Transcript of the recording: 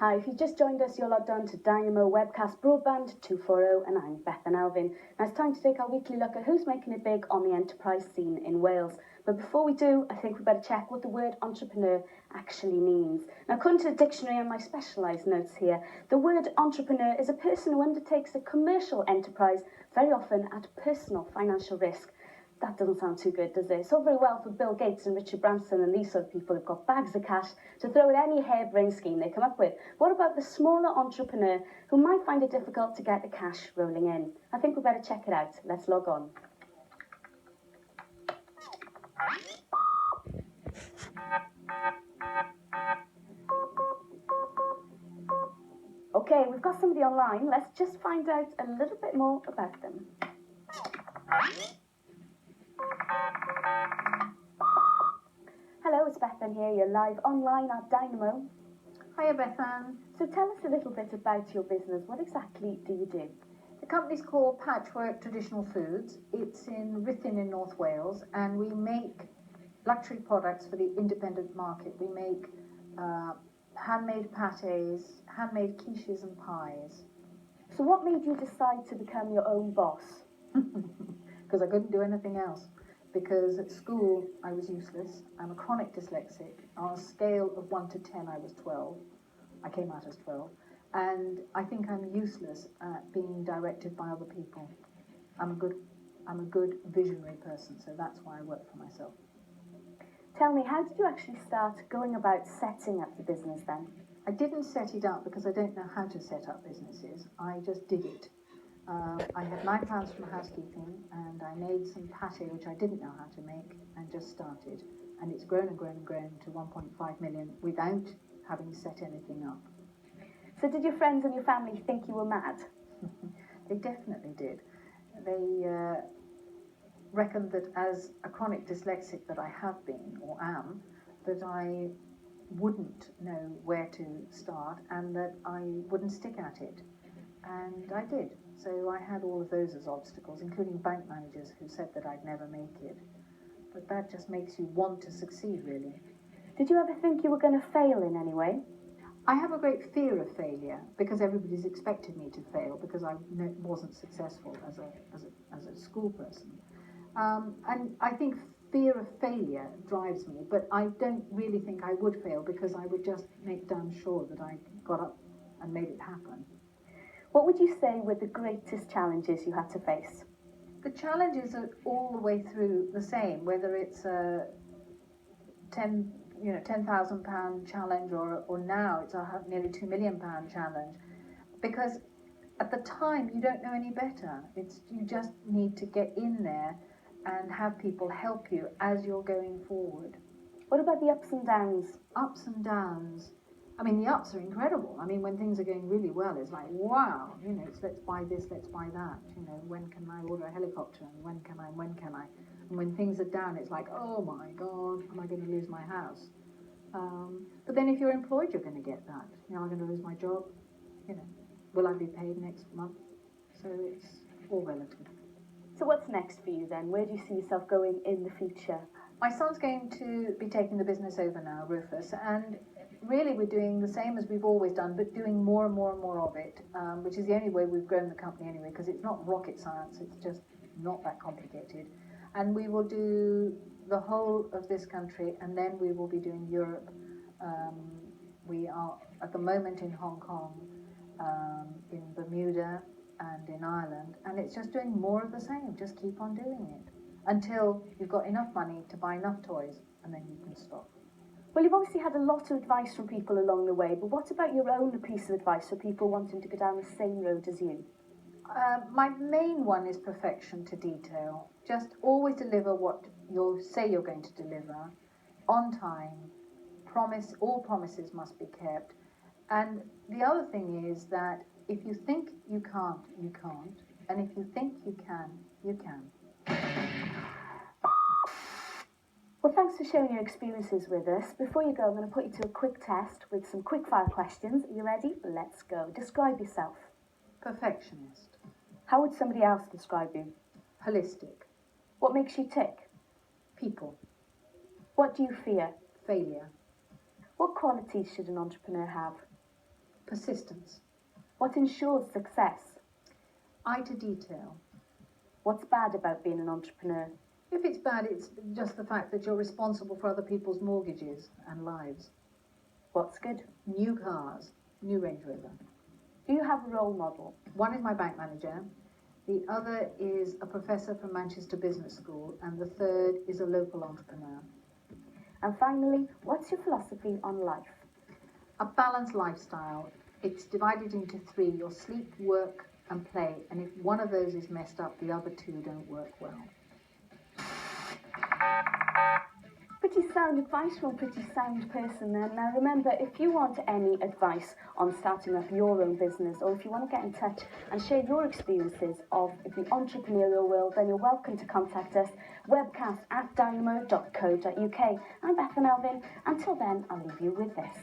Hi, if you've just joined us, you're logged on to Dynamo Webcast Broadband 240 and I'm Bethan Alvin. Now it's time to take our weekly look at who's making it big on the enterprise scene in Wales. But before we do, I think we better check what the word entrepreneur actually means. Now, according to the dictionary and my specialised notes here, the word entrepreneur is a person who undertakes a commercial enterprise, very often at personal financial risk. That doesn't sound too good, does it? It's all very well for Bill Gates and Richard Branson and these sort of people who've got bags of cash to throw at any harebrained scheme they come up with. What about the smaller entrepreneur who might find it difficult to get the cash rolling in? I think we better check it out. Let's log on. Okay, we've got somebody online. Let's just find out a little bit more about them. Hello, it's Bethan here. You're live online at Dynamo. Hiya, Bethan. So tell us a little bit about your business. What exactly do you do? The company's called Patchwork Traditional Foods. It's in Ruthin in North Wales, and we make luxury products for the independent market. We make handmade pâtés, handmade quiches and pies. So what made you decide to become your own boss? Because I couldn't do anything else. Because at school I was useless. I'm a chronic dyslexic. On a scale of 1 to 10 I was 12. I came out as 12. And I think I'm useless at being directed by other people. I'm a good visionary person, so that's why I work for myself. Tell me, how did you actually start going about setting up the business then? I didn't set it up because I don't know how to set up businesses. I just did it. I had £9 from housekeeping and I made some pâté which I didn't know how to make and just started. And it's grown and grown and grown to 1.5 million without having set anything up. So did your friends and your family think you were mad? They definitely did. They reckoned that as a chronic dyslexic that I have been or am, that I wouldn't know where to start and that I wouldn't stick at it. And I did. So I had all of those as obstacles, including bank managers who said that I'd never make it. But that just makes you want to succeed, really. Did you ever think you were going to fail in any way? I have a great fear of failure because everybody's expected me to fail because I wasn't successful as a school person. And I think fear of failure drives me, but I don't really think I would fail because I would just make damn sure that I got up and made it happen. What would you say were the greatest challenges you had to face? The challenges are all the way through the same, whether it's a £10,000 challenge or now it's a nearly £2 million challenge, because at the time you don't know any better. You just need to get in there and have people help you as you're going forward. What about the ups and downs? Ups and downs. I mean, the ups are incredible. I mean, when things are going really well, it's like, wow, it's let's buy this, let's buy that. When can I order a helicopter? And when can I? And when things are down, it's like, oh my God, am I going to lose my house? But then if you're employed, you're going to get that. Am I going to lose my job? Will I be paid next month? So it's all relative. So what's next for you then? Where do you see yourself going in the future? My son's going to be taking the business over now, Rufus, and really we're doing the same as we've always done, but doing more and more and more of it, which is the only way we've grown the company anyway, because it's not rocket science, it's just not that complicated. And we will do the whole of this country, and then we will be doing Europe. We are at the moment in Hong Kong, in Bermuda, and in Ireland, and it's just doing more of the same. Just keep on doing it until you've got enough money to buy enough toys, and then you can stop. Well, you've obviously had a lot of advice from people along the way, but what about your own piece of advice for people wanting to go down the same road as you? My main one is perfection to detail. Just always deliver what you'll say you're going to deliver on time. All promises must be kept. And the other thing is that if you think you can't, you can't. And if you think you can, you can. Well, thanks for sharing your experiences with us. Before you go, I'm going to put you to a quick test with some quick-fire questions. Are you ready? Let's go. Describe yourself. Perfectionist. How would somebody else describe you? Holistic. What makes you tick? People. What do you fear? Failure. What qualities should an entrepreneur have? Persistence. What ensures success? Eye to detail. What's bad about being an entrepreneur? If it's bad, it's just the fact that you're responsible for other people's mortgages and lives. What's good? New cars, new Range Rover. Do you have a role model? One is my bank manager, the other is a professor from Manchester Business School, and the third is a local entrepreneur. And finally, what's your philosophy on life? A balanced lifestyle. It's divided into three: your sleep, work, and play. And if one of those is messed up, the other two don't work well. Pretty sound advice from a pretty sound person there. Now remember, if you want any advice on starting up your own business, or if you want to get in touch and share your experiences of the entrepreneurial world, then you're welcome to contact us, webcast@dynamo.co.uk. I'm Beth and Elvin. Until then, I'll leave you with this.